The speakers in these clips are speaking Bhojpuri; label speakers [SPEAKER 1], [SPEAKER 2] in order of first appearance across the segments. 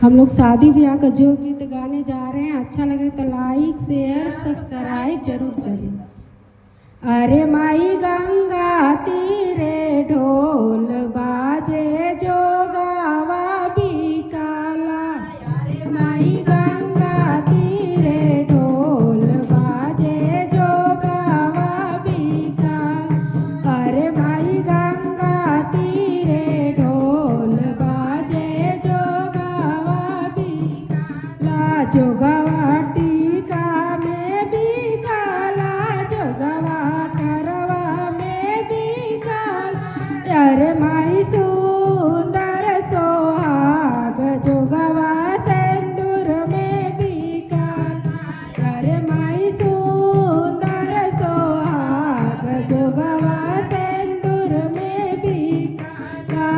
[SPEAKER 1] हम लोग शादी ब्याह का जो गीत गाने जा रहे हैं, अच्छा लगे तो लाइक शेयर सब्सक्राइब जरूर करें। अरे माई गंगा तीरे ढोल बाजे जो गावा बिकाला। माई गंगा तीरे ढोल बाजे जो गावा बिकाला। अरे माई गंगा तीरे ढोल बाजे जो गावा बिकाला। जो गावा टीका में बिकाला, जो गावा टरवा में बिकाला। अरे माई सुंदर सोहाग जो गावा सिंदूर में बिकाला। अरे माई सुंदर सोहाग जो गावा सिंदूर में बिकाला।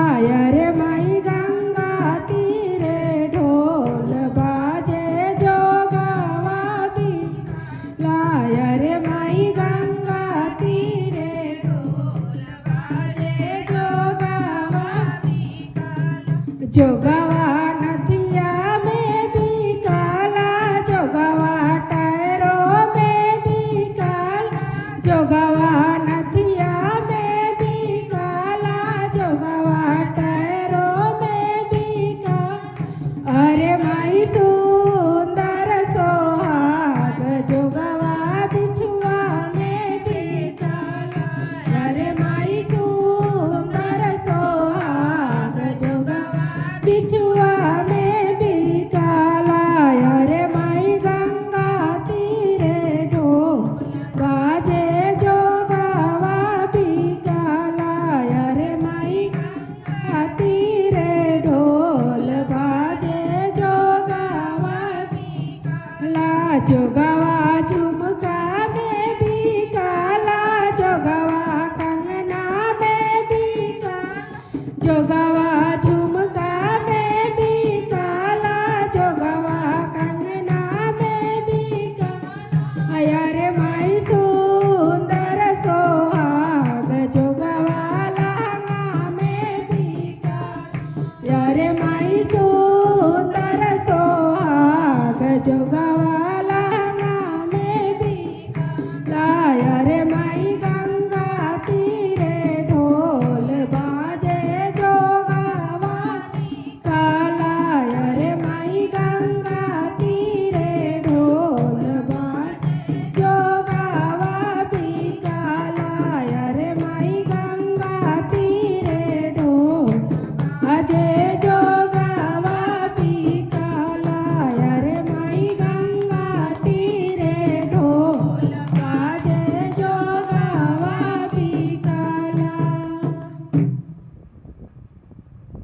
[SPEAKER 1] अरे माई गंगा तीरे ढोल बाजे जो गावा बिकाला। अरे माई गंगा तीरे ढोल बाजे जो गावा बिकाला। जो गावा नदिया में बिकाला, जो गावा टैरों में बिकाला। जो गावा नदिया में बिकाला, जो गावा टैरों में बिकाला। अरे माई सुंदर सोहाग जो गावा बिछुआ में बिकाला। अरे माई सुंदर सोहाग जो गावा बिछुआ में बिकाला। अरे माई गंगा तीरे ढोल बाजे जो गावा बिकाला। अरे माई गंगा तीरे ढोल बाजे जो गावा बिकाला। जो